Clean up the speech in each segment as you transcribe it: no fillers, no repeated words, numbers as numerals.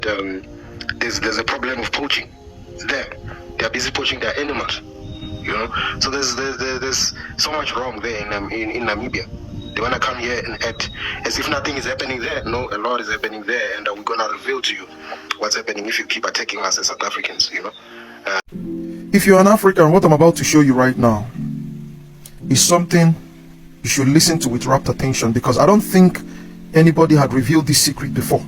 There's a problem of poaching there. They are busy poaching their animals, So there's so much wrong there in Namibia. They want to come here and act as if nothing is happening there. No, a lot is happening there, and we're gonna reveal to you what's happening if you keep attacking us as South Africans. If you're an African, what I'm about to show you right now is something you should listen to with rapt attention, because I don't think anybody had revealed this secret before.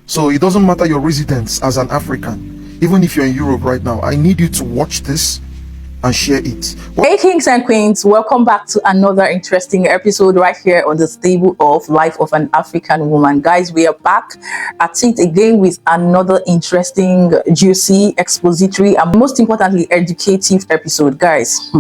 So it doesn't matter your residence as an African, even if you're in Europe right now, I need you to watch this and share it. Hey kings and queens, welcome back to another interesting episode right here on the stable of Life of an African Woman. Guys, we are back at it again with another interesting, juicy, expository, and most importantly educative episode. Guys,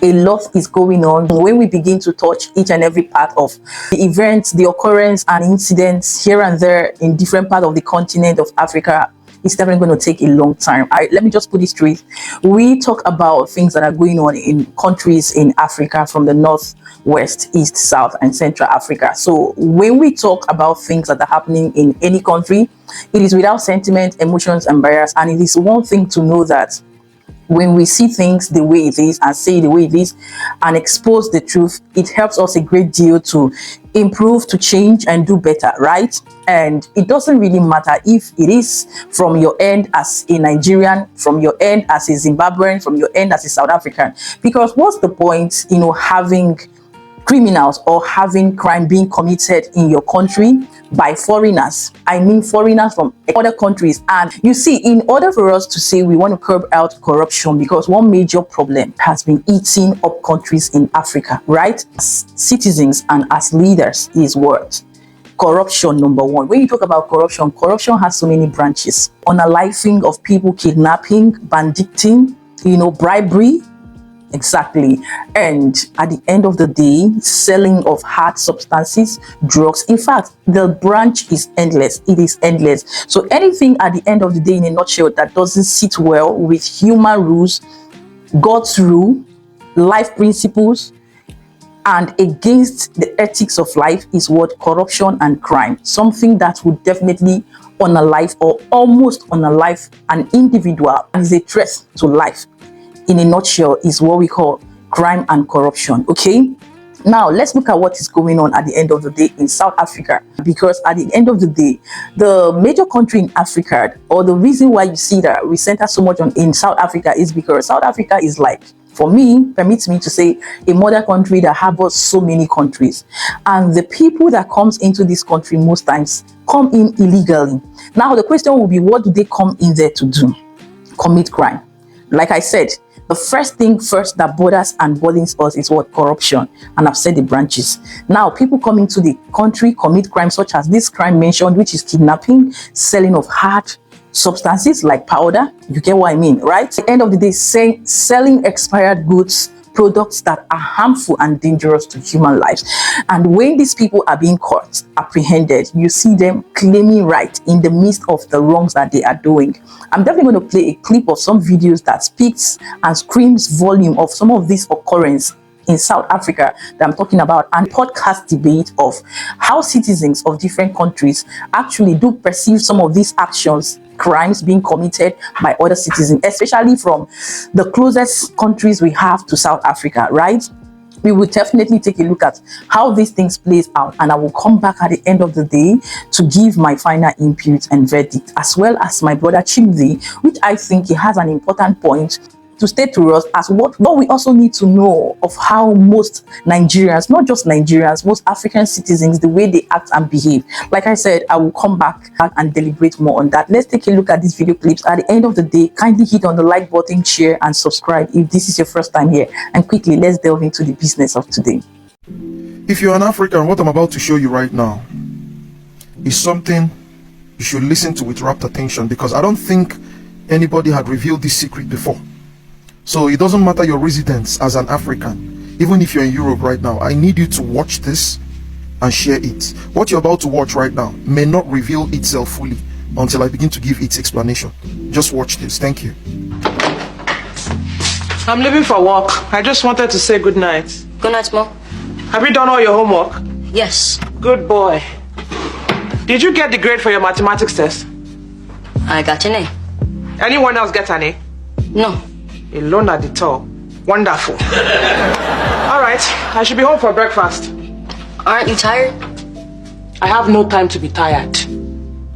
a lot is going on when we begin to touch each and every part of the events, the occurrence and incidents here and there in different parts of the continent of Africa. It's definitely going to take a long time. Let me just put it straight. We talk about things that are going on in countries in Africa from the north, west, east, south, and central Africa. So when we talk about things that are happening in any country, it is without sentiment, emotions, and bias. And it is one thing to know that when we see things the way it is and say the way it is and expose the truth, it helps us a great deal to improve, to change and do better, right? And it doesn't really matter if it is from your end as a Nigerian, from your end as a Zimbabwean, from your end as a South African, because what's the point, having criminals or having crime being committed in your country by foreigners? I mean foreigners from other countries. And you see, in order for us to say we want to curb out corruption, because one major problem has been eating up countries in Africa, right? As citizens and as leaders is what? Corruption, number one. When you talk about corruption, corruption has so many branches. Unaliving of people, kidnapping, banditing, bribery. Exactly. And at the end of the day, selling of hard substances, drugs. In fact, the branch is endless. It is endless. So anything at the end of the day, in a nutshell, that doesn't sit well with human rules, God's rule, life principles, and against the ethics of life is what? Corruption and crime. Something that would definitely unalive or almost unalive an individual and is a threat to life. In a nutshell, is what we call crime and corruption. Okay, now let's look at what is going on at the end of the day in South Africa, because at the end of the day, the major country in Africa, or the reason why you see that we center so much on in South Africa, is because South Africa is, like, for me, permits me to say, a mother country that harbors so many countries, and the people that comes into this country most times come in illegally. Now the question will be, what do they come in there to do? Commit crime. Like I said, the first thing first that bothers and burdens us is what? Corruption. And I've said the branches. Now, people come into the country, commit crimes such as this crime mentioned, which is kidnapping, selling of hard substances like powder. You get what I mean, right? At the end of the day, selling expired goods, products that are harmful and dangerous to human lives. And when these people are being caught, apprehended, you see them claiming right in the midst of the wrongs that they are doing. I'm definitely going to play a clip of some videos that speaks and screams volume of some of this occurrence in South Africa that I'm talking about, and podcast debate of how citizens of different countries actually do perceive some of these actions, crimes being committed by other citizens, especially from the closest countries we have to South Africa, right? We will definitely take a look at how these things plays out, and I will come back at the end of the day to give my final input and verdict, as well as my brother Chimdi, which I think he has an important point to state to us as what we also need to know of how most Nigerians, not just Nigerians, most African citizens, the way they act and behave. Like I said, I will come back and deliberate more on that. Let's take a look at these video clips. At the end of the day, kindly hit on the like button, share and subscribe if this is your first time here. And quickly, let's delve into the business of today. If you're an African, what I'm about to show you right now is something you should listen to with rapt attention, because I don't think anybody had revealed this secret before. So it doesn't matter your residence as an African, even if you're in Europe right now, I need you to watch this and share it. What you're about to watch right now may not reveal itself fully until I begin to give its explanation. Just watch this. Thank you. I'm leaving for work. I just wanted to say good night. Good night, Mom. Have you done all your homework? Yes. Good boy. Did you get the grade for your mathematics test? I got an A. Anyone else get an A? No. Alone at the top. Wonderful. All right, I should be home for breakfast. Aren't you tired? I have no time to be tired.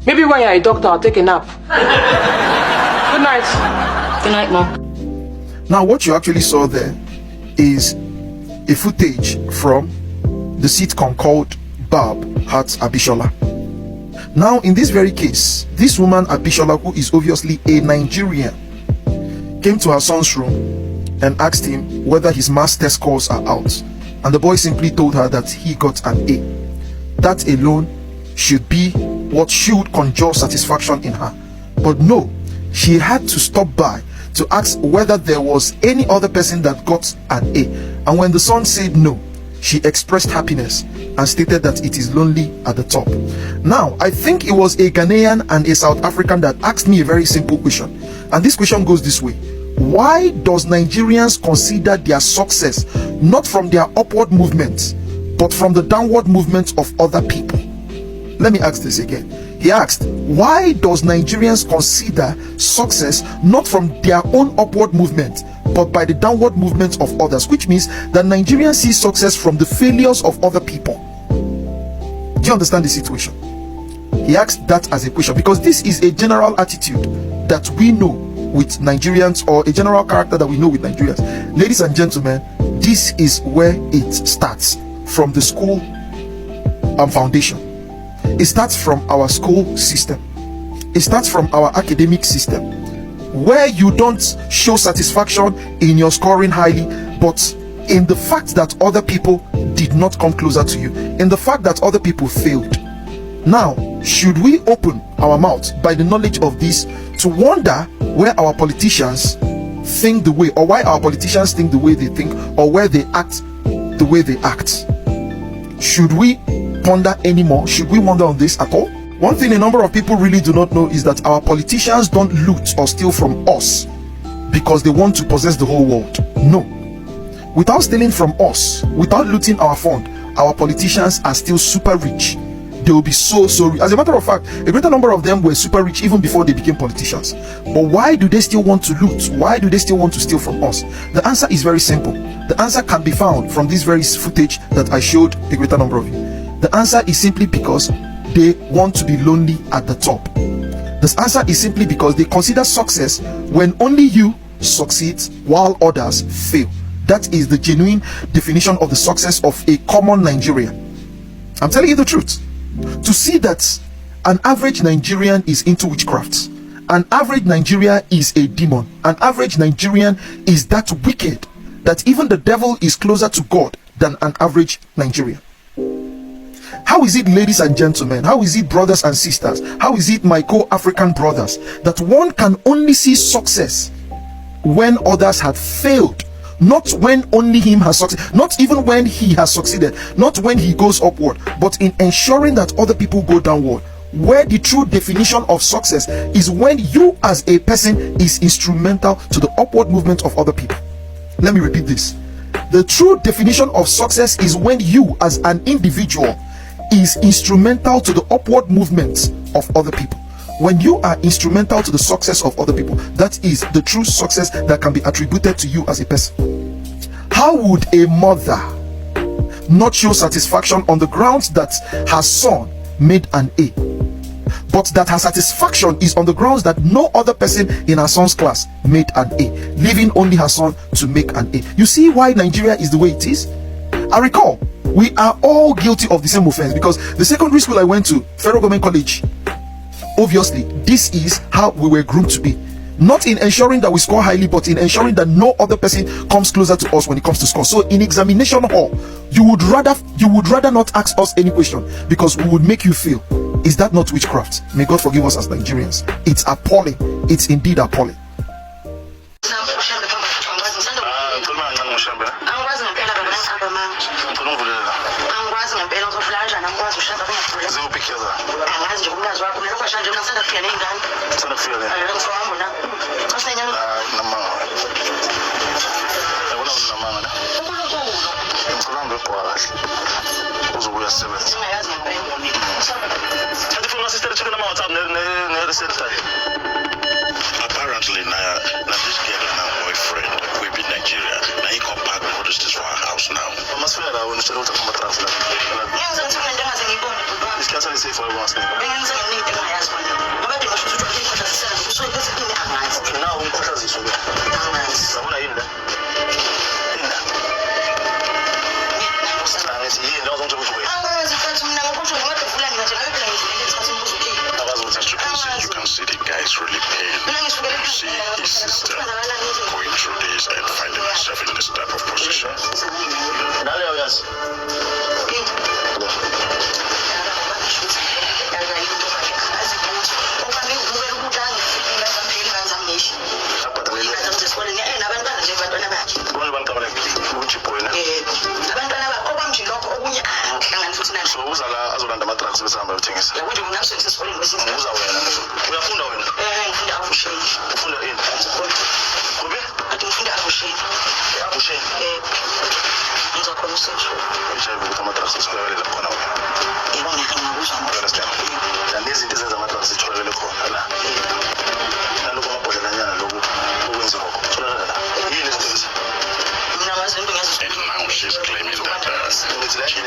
Maybe when you're a doctor, I'll take a nap. Good night. Good night, Mom. Now, what you actually saw there is a footage from the sitcom called Barb Hearts Abishola. Now, in this very case, this woman Abishola, who is obviously a Nigerian, came to her son's room and asked him whether his maths test scores are out, and the boy simply told her that he got an A. That alone should be what should conjure satisfaction in her. But no, she had to stop by to ask whether there was any other person that got an A. And when the son said no, she expressed happiness and stated that it is lonely at the top. Now, I think it was a Ghanaian and a South African that asked me a very simple question. And this question goes this way: why does Nigerians consider their success not from their upward movements, but from the downward movements of other people? Let me ask this again. He asked, why does Nigerians consider success not from their own upward movement, but by the downward movements of others? Which means that Nigerians see success from the failures of other people. Do you understand the situation? He asked that as a question because this is a general attitude that we know with Nigerians, or a general character that we know with Nigerians. Ladies and gentlemen, this is where it starts, from the school foundation. It starts from our school system. It starts from our academic system, where you don't show satisfaction in your scoring highly, but in the fact that other people did not come closer to you, in the fact that other people failed. Now, should we open our mouth by the knowledge of this to wonder where our politicians think the way, or why our politicians think the way they think, or where they act the way they act? Should we ponder anymore? Should we wonder on this at all? One thing a number of people really do not know is that our politicians don't loot or steal from us because they want to possess the whole world. No. Without stealing from us, without looting our fund, our politicians are still super rich. They will be so rich. As a matter of fact, a greater number of them were super rich even before they became politicians. But why do they still want to loot? Why do they still want to steal from us? The answer is very simple. The answer can be found from this very footage that I showed a greater number of you. The answer is simply because they want to be lonely at the top. The answer is simply because they consider success when only you succeed while others fail. That is the genuine definition of the success of a common Nigerian. I'm telling you the truth. To see that an average Nigerian is into witchcraft, an average Nigerian is a demon, an average Nigerian is that wicked that even the devil is closer to God than an average Nigerian. How is it, ladies and gentlemen, how is it, brothers and sisters, how is it, my co-African brothers, that one can only see success when others have failed? Not when only him has succeeded, not even when he has succeeded, not when he goes upward, but in ensuring that other people go downward. Where the true definition of success is when you as a person is instrumental to the upward movement of other people. Let me repeat this. The true definition of success is when you as an individual is instrumental to the upward movement of other people. When you are instrumental to the success of other people, that is the true success that can be attributed to you as a person. How would a mother not show satisfaction on the grounds that her son made an A, but that her satisfaction is on the grounds that no other person in her son's class made an A, leaving only her son to make an A? You see why Nigeria is the way it is? I recall, we are all guilty of the same offense, because the secondary school I went to, Federal Government College, obviously this is how we were groomed to be. Not in ensuring that we score highly, but in ensuring that no other person comes closer to us when it comes to score. So in examination hall, you would rather not ask us any question, because we would make you feel, is that not witchcraft? May God forgive us as Nigerians. It's appalling. It's indeed appalling. Uzobuya 7. You can see the guy is really pain. You see his sister going through this and finding herself in this type of position. And now she's claiming that she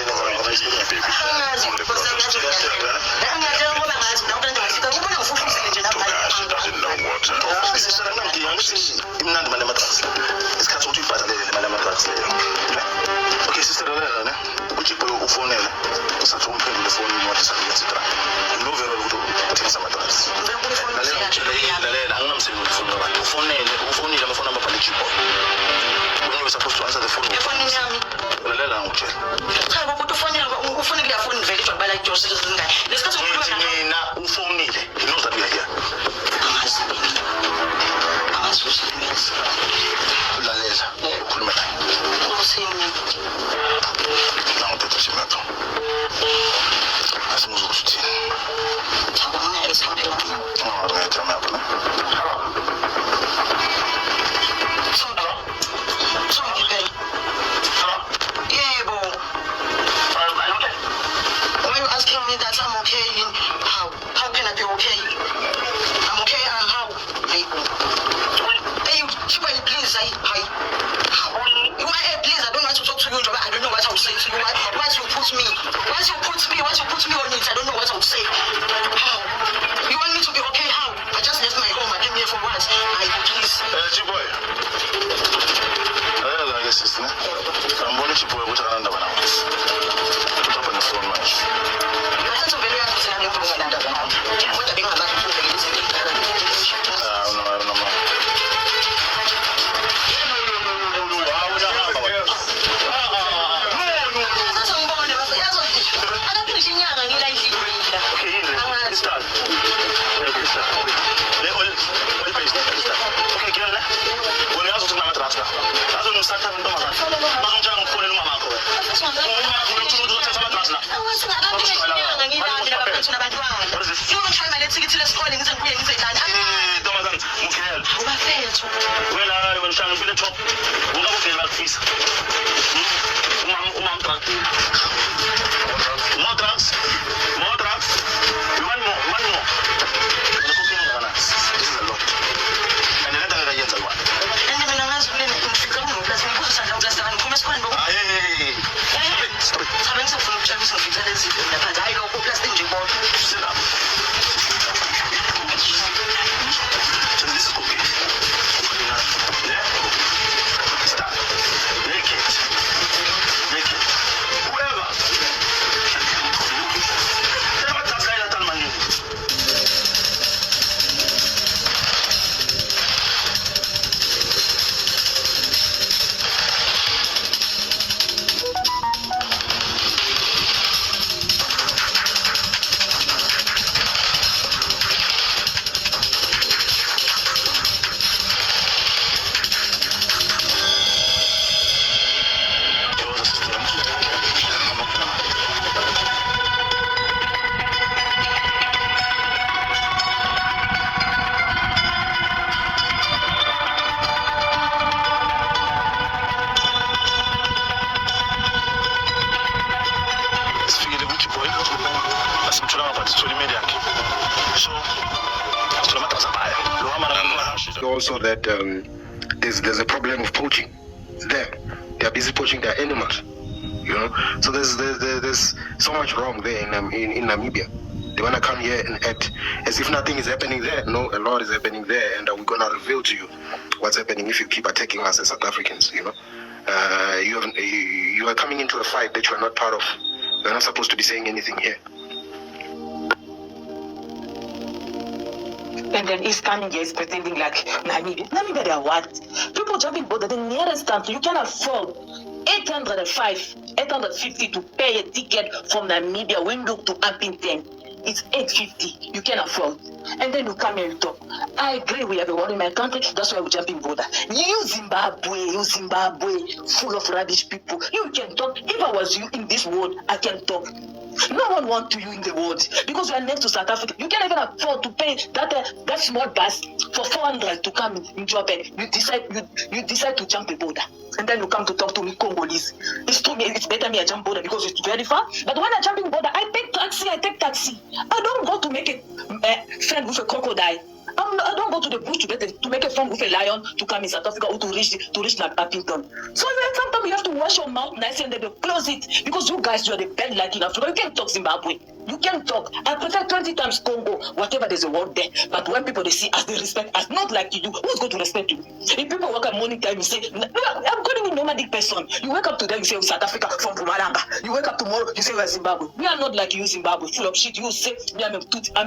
doesn't know what okay, sister, when you were supposed to answer the phone, he knows that we are here. Also that there's a problem of poaching there. They are busy poaching their animals. You know, so there's so much wrong there in Namibia. They want to come here and act as if nothing is happening there. No, a lot is happening there, and we're gonna reveal to you what's happening if you keep attacking us as South Africans. You know, you are coming into a fight that you are not part of. You're not supposed to be saying anything here. And then he's coming here, he's pretending like Namibia. Namibia, they are what? People jumping border, the nearest country, you can afford 850 to pay a ticket from Namibia, Windhoek to Appington. It's 850. You can afford. And then you come here and talk. I agree, we have a war in my country, that's why we're jumping border. You Zimbabwe, full of rubbish people. You can talk. If I was you in this world, I can talk. No one wants you in the world because we are next to South Africa. You can't even afford to pay that small bus for 400 to come in Joburg. You decide to jump a border, and then you come to talk to me Congolese. It's to me, it's better me I jump border because it's very far. But when I jump in border, I take taxi. I don't go to make a friend with a crocodile. I don't go to the bush to make a friend with a lion to come in South Africa or to reach like Appington. So then sometimes you have to wash your mouth nicely and then close it because you guys, you are the bad luck in Africa. You can't talk Zimbabwe. You can't talk. I prefer 20 times Congo, whatever there's a word there. But when people they see us, they respect us. Not like you. Who's going to respect you? If people wake up morning time, you say, I'm calling you a nomadic person. You wake up today, you say, South Africa from Pumalanga. You wake up tomorrow, you say, we're Zimbabwe. We are not like you, Zimbabwe, full of shit. You say, I'm a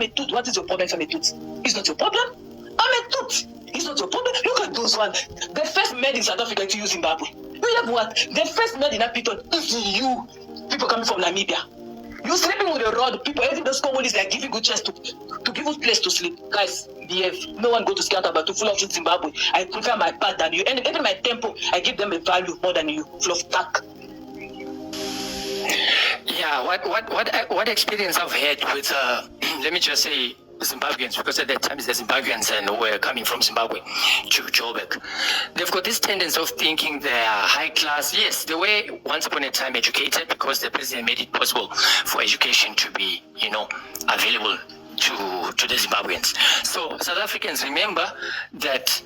tooth. What is your problem if I'm a tooth? It's not your problem. I'm a tooth. It's not your problem. Look at those ones. The first made in South Africa to use Zimbabwe. You have what? The first made in Appington is you. People coming from Namibia. You sleeping with the road. People, even those Congolese, they are giving good chance to give you place to sleep. Guys, behave. No one go to Scout to full of shit Zimbabwe. I prefer my part than you. And even my tempo, I give them a value more than you. Full of tack. Yeah, what experience I've had with let me just say Zimbabweans, because at that time it's the Zimbabweans and were coming from Zimbabwe to Joburg. They've got this tendency of thinking they are high class. Yes, they were once upon a time educated because the president made it possible for education to be, available to the Zimbabweans. So South Africans remember that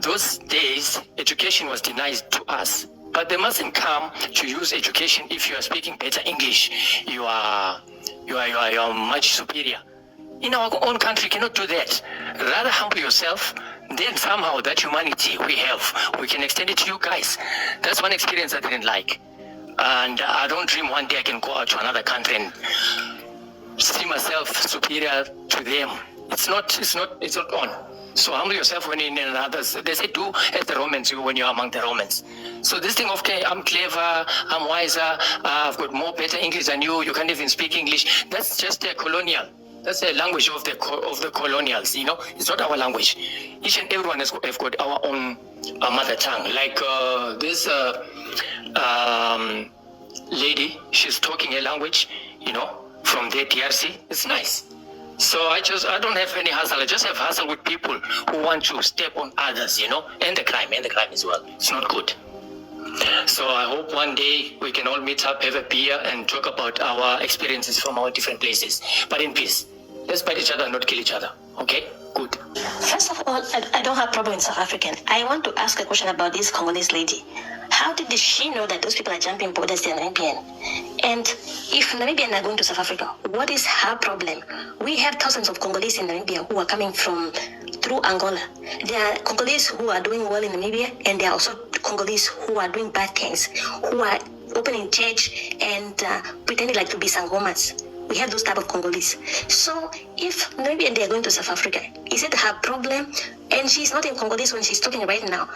those days education was denied to us. But they mustn't come to use education if you are speaking better English. You are much superior. In our own country, you cannot do that. Rather humble yourself, then somehow that humanity we have, we can extend it to you guys. That's one experience I didn't like. And I don't dream one day I can go out to another country and see myself superior to them. It's not on. So humble yourself when you're in others. They say do as the Romans do when you're among the Romans. So this thing of, okay, I'm clever, I'm wiser, I've got more better English than you, you can't even speak English. That's just a colonial. That's the language of the colonials, It's not our language. Each and everyone has got our own mother tongue. Like this lady, she's talking a language, from the DRC. It's nice. So I don't have any hassle. I just have hassle with people who want to step on others, and the crime as well. It's not good. So I hope one day we can all meet up, have a beer, and talk about our experiences from our different places. But in peace. Let's fight each other and not kill each other. Okay? Good. First of all, I don't have problem with South African. I want to ask a question about this Congolese lady. How did she know that those people are jumping borders to Namibian? And if Namibians are going to South Africa, what is her problem? We have thousands of Congolese in Namibia who are coming through Angola. There are Congolese who are doing well in Namibia, and there are also Congolese who are doing bad things, who are opening church and pretending like to be sangomas. We have those type of Congolese. So if Namibian they are going to South Africa, is it her problem? And she's not in Congolese when she's talking right now.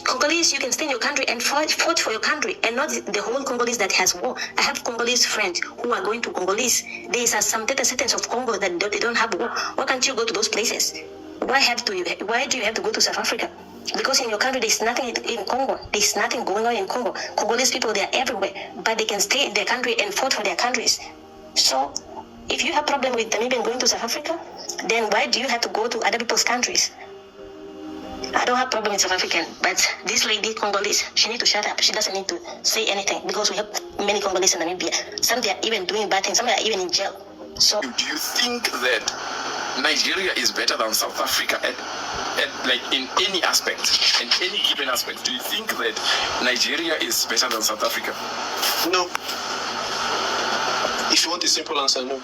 Congolese, you can stay in your country and fight for your country, and not the whole Congolese that has war. I have Congolese friends who are going to Congolese. There is some cities of Congo that they don't have war. Why can't you go to those places? Why do you have to go to South Africa? Because in your country there's nothing in Congo. There's nothing going on in Congo. Congolese people, they are everywhere, but they can stay in their country and fight for their countries. So if you have problem with Namibian going to South Africa, then why do you have to go to other people's countries? I don't have problem with South African, but this lady, Congolese, she need to shut up. She doesn't need to say anything because we have many Congolese in Namibia. Some they are even doing bad things. Some are even in jail. So do you think that Nigeria is better than South Africa at like in any aspect, in any given aspect? Do you think that Nigeria is better than South Africa? No. If you want a simple answer, no.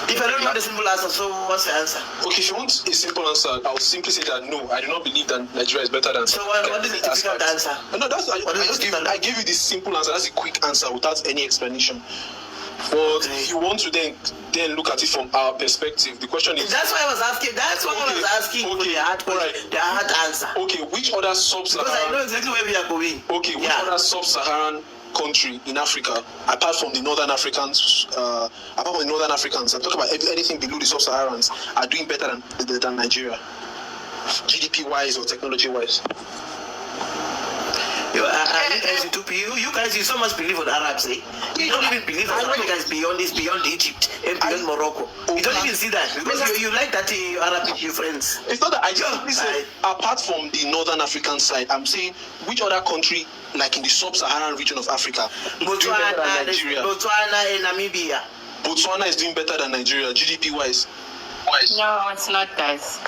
If I don't know the simple answer, so what's the answer? Okay, if you want a simple answer, I will simply say that no, I do not believe that Nigeria is better than. So what is the difficult answer? No, that's I gave you the simple answer. That's a quick answer without any explanation. But if you want to then look at it from our perspective, the question is. That's why I was asking. That's why I was asking. Okay, the hard answer. Okay, which other sub-Saharan? Because I know exactly where we are going. Okay, which other sub-Saharan country in Africa, apart from the Northern Africans, I'm talking about anything below the sub-Saharans, are doing better than Nigeria, GDP-wise or technology-wise? You guys, you so much believe on Arabs, eh? You don't even believe that Africa is beyond Egypt and beyond Morocco. You don't even see that because you like that Arab friends. It's not that I just listen. Apart from the Northern African side, I'm saying which other country, like in the sub-Saharan region of Africa, is doing better than Nigeria? Botswana and Namibia. Botswana is doing better than Nigeria, GDP-wise. No, it's not, guys.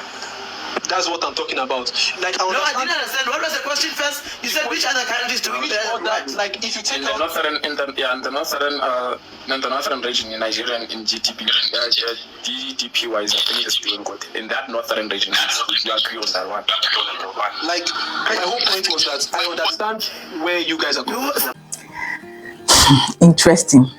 That's what I'm talking about. Like, I didn't understand. What was the question first? You said which other countries do we like if you take in the northern region in Nigeria in GDP wise, I think it's doing good. In that northern region, you agree on that one. Like my whole point was that I understand where you guys are going. Interesting.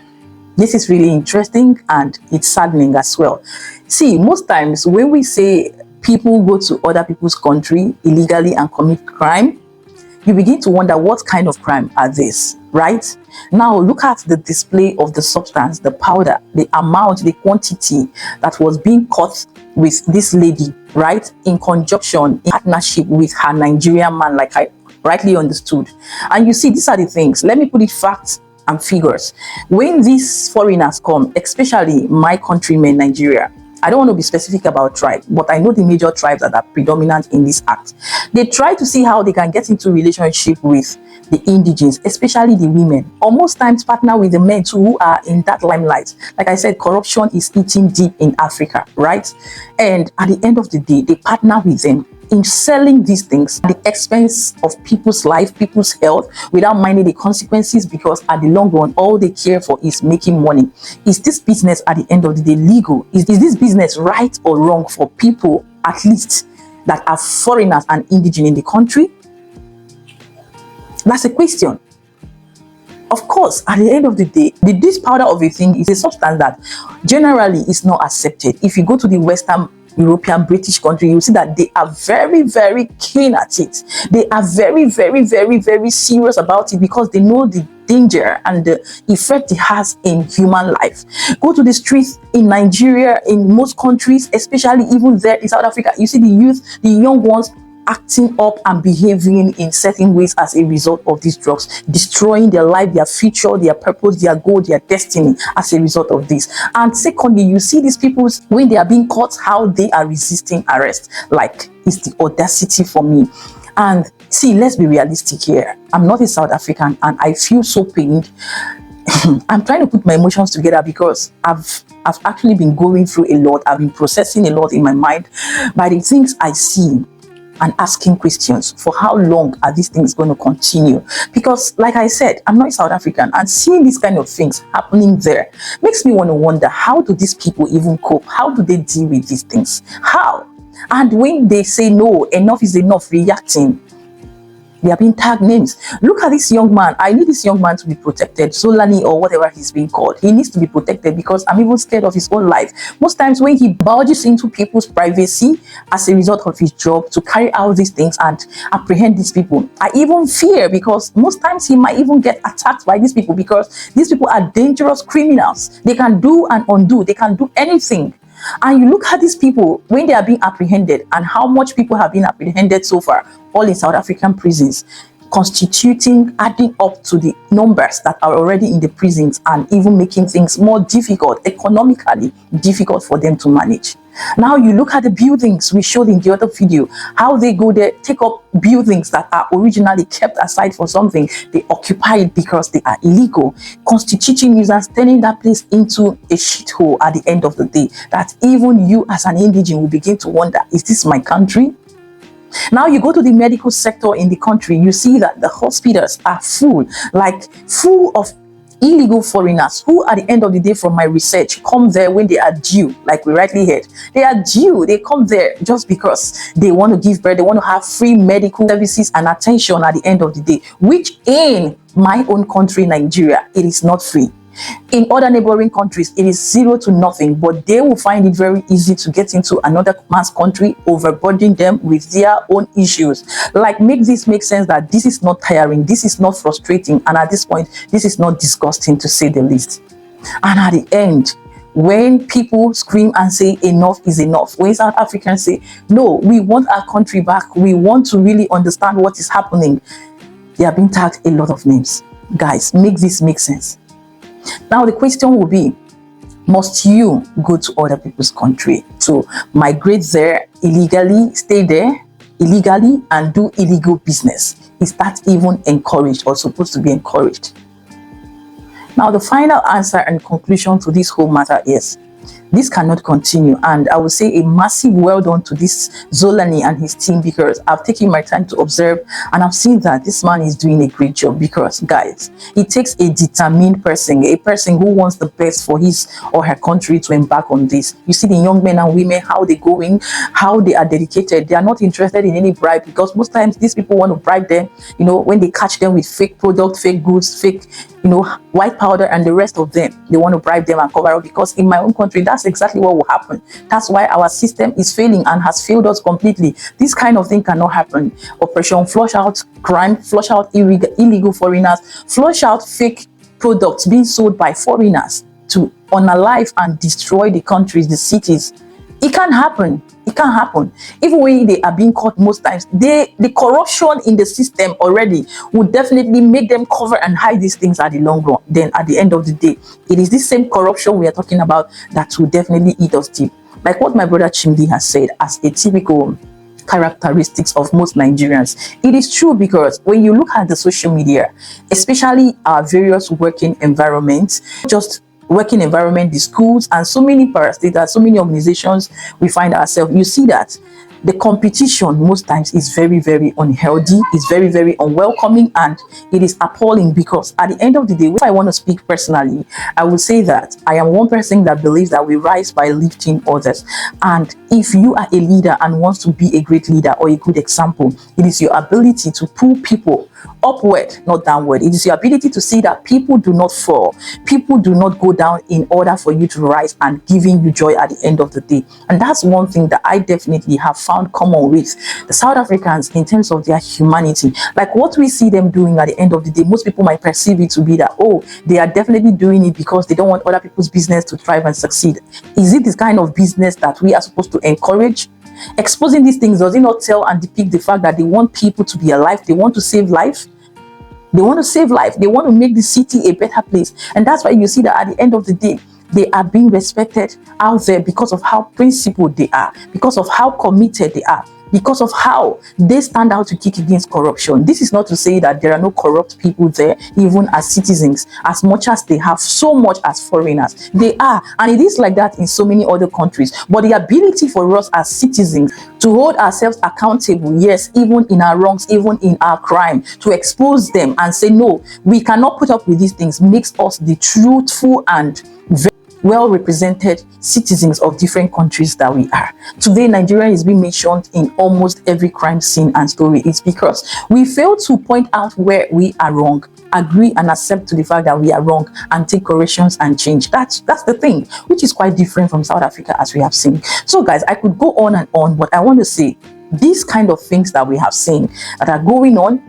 This is really interesting and it's saddening as well. See, most times when we say people go to other people's country illegally and commit crime, you begin to wonder what kind of crime are these, right? Now look at the display of the substance, the powder, the amount, the quantity that was being caught with this lady, right? In conjunction, in partnership with her Nigerian man, like I rightly understood. And you see, these are the things. Let me put it facts and figures. When these foreigners come, especially my countrymen, Nigeria, I don't want to be specific about tribe, but I know the major tribes that are predominant in this act. They try to see how they can get into relationship with the indigenes, especially the women, or most times partner with the men too, who are in that limelight. Like I said, corruption is eating deep in Africa, right? And at the end of the day, they partner with them in selling these things at the expense of people's life, people's health, without minding the consequences, because at the long run, all they care for is making money. Is this business at the end of the day legal? Is this business right or wrong for people, at least, that are foreigners and indigenous in the country? That's a question. Of course, at the end of the day, this powder of a thing is a substance that generally is not accepted. If you go to the Western European, British country, you see that they are very, very keen at it. They are very, very, very, very serious about it because they know the danger and the effect it has in human life. Go to the streets in Nigeria, in most countries, especially even there in South Africa, you see the youth, the young ones, acting up and behaving in certain ways as a result of these drugs, destroying their life, their future, their purpose, their goal, their destiny as a result of this. And secondly, you see these people, when they are being caught, how they are resisting arrest. Like, it's the audacity for me. And see, let's be realistic here. I'm not a South African and I feel so pained. I'm trying to put my emotions together because I've actually been going through a lot. I've been processing a lot in my mind by the things I see and asking questions. For how long are these things going to continue? Because like I said, I'm not South African, and seeing these kind of things happening there makes me want to wonder, how do these people even cope? How do they deal with these things? How? And when they say no, enough is enough, reacting, they are being tagged names. Look at this young man. I need this young man to be protected. Solani or whatever he's being called. He needs to be protected because I'm even scared of his own life. Most times when he barges into people's privacy as a result of his job to carry out these things and apprehend these people, I even fear because most times he might even get attacked by these people because these people are dangerous criminals. They can do and undo. They can do anything. And you look at these people when they are being apprehended and how much people have been apprehended so far, all in South African prisons. constituting, adding up to the numbers that are already in the prisons, and even making things more difficult, economically difficult for them to manage. Now you look at the buildings we showed in the other video, how they go there, take up buildings that are originally kept aside for something. They occupy it because they are illegal, constituting nuisance, turning that place into a shithole at the end of the day, that even you as an indigene will begin to wonder, is this my country? Now you go to the medical sector in the country, you see that the hospitals are full of illegal foreigners who, at the end of the day, from my research, come there when they are due, like we rightly heard. They are due, they come there just because they want to give birth, they want to have free medical services and attention at the end of the day, which in my own country, Nigeria, it is not free. In other neighboring countries, it is 0 to nothing, but they will find it very easy to get into another man's country, overburden them with their own issues. Like, make this make sense that this is not tiring, this is not frustrating, and at this point, this is not disgusting, to say the least. And at the end, when people scream and say enough is enough, when South Africans say, no, we want our country back, we want to really understand what is happening, they are being tagged a lot of names. Guys, make this make sense. Now the question will be, must you go to other people's country to migrate there illegally, stay there illegally, and do illegal business? Is that even encouraged or supposed to be encouraged? Now the final answer and conclusion to this whole matter is, this cannot continue, and I will say a massive well done to this Zolani and his team, because I've taken my time to observe and I've seen that this man is doing a great job. Because guys, it takes a determined person, a person who wants the best for his or her country, to embark on this. You see the young men and women, how they going, how they are dedicated. They are not interested in any bribe, because most times these people want to bribe them, you know, when they catch them with fake product, fake goods, fake, you know, white powder and the rest of them. They want to bribe them and cover up, because in my own country, that's exactly what will happen. That's why our system is failing and has failed us completely. This kind of thing cannot happen. Operation flush out crime, flush out illegal foreigners, flush out fake products being sold by foreigners to unalive and destroy the countries, the cities. It can happen. It can happen. Even when they are being caught, most times, the corruption in the system already would definitely make them cover and hide these things at the long run. Then at the end of the day, it is this same corruption we are talking about that will definitely eat us deep. Like what my brother Chimdi has said as a typical characteristics of most Nigerians. It is true, because when you look at the social media, especially our various working environments, just working environment, the schools, and so many parastatals, so many organizations we find ourselves, you see that the competition most times is very, very unhealthy, is very, very unwelcoming, and it is appalling. Because at the end of the day, if I want to speak personally, I will say that I am one person that believes that we rise by lifting others. And if you are a leader and wants to be a great leader or a good example, it is your ability to pull people upward, not downward. It is your ability to see that people do not fall, people do not go down, in order for you to rise and giving you joy at the end of the day. And that's one thing that I definitely have found common with the South Africans in terms of their humanity. Like what we see them doing at the end of the day, most people might perceive it to be that, oh, they are definitely doing it because they don't want other people's business to thrive and succeed. Is it this kind of business that we are supposed to encourage? Exposing these things, does it not tell and depict the fact that they want people to be alive? They want to save life. They want to save life. They want to make the city a better place. And that's why you see that at the end of the day, they are being respected out there because of how principled they are, because of how committed they are, because of how they stand out to kick against corruption. This is not to say that there are no corrupt people there, even as citizens, as much as they have so much as foreigners. They are, and it is like that in so many other countries. But the ability for us as citizens to hold ourselves accountable, yes, even in our wrongs, even in our crime, to expose them and say, no, we cannot put up with these things, makes us the truthful and very well represented citizens of different countries that we are. Today, Nigeria is being mentioned in almost every crime scene and story. It's because we fail to point out where we are wrong, agree and accept to the fact that we are wrong, and take corrections and change. That's the thing, which is quite different from South Africa, as we have seen. So guys, I could go on and on, but I want to say these kind of things that we have seen that are going on,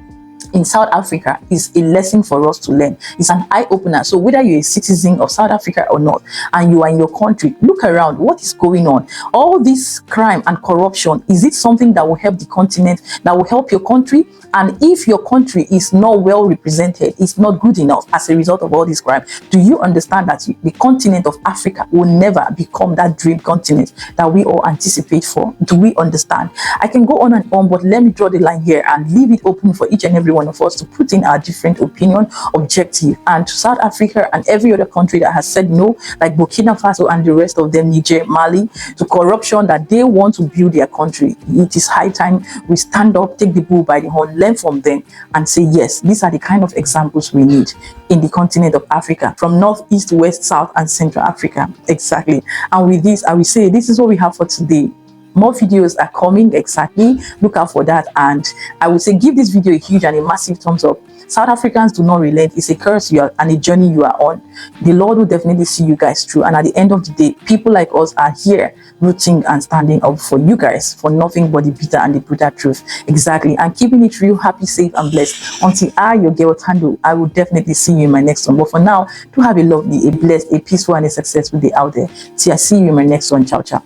in South Africa is a lesson for us to learn. It's an eye-opener. So whether you're a citizen of South Africa or not, and you are in your country, look around. What is going on? All this crime and corruption, is it something that will help the continent, that will help your country? And if your country is not well represented, it's not good enough as a result of all this crime, do you understand that the continent of Africa will never become that dream continent that we all anticipate for? Do we understand? I can go on and on, but let me draw the line here and leave it open for each and every one of us to put in our different opinion, objective. And to South Africa and every other country that has said no, like Burkina Faso and the rest of them, Niger, Mali, to corruption, that they want to build their country, it is high time we stand up, take the bull by the horn, learn from them, and say, yes, these are the kind of examples we need in the continent of Africa, from north, east, west, south, and central Africa. Exactly. And with this, I will say this is what we have for today. More videos are coming. Exactly, look out for that. And I would say give this video a huge and a massive thumbs up. South Africans do not relent. It's a curse you are and a journey you are on. The Lord will definitely see you guys through. And at the end of the day, people like us are here rooting and standing up for you guys, for nothing but the bitter and the brutal truth. Exactly. And keeping it real, happy, safe, and blessed. Until I, your girl Tando, I will definitely see you in my next one. But for now, do have a lovely, a blessed, a peaceful, and a successful day out there. Till I see you in my next one. Ciao, ciao.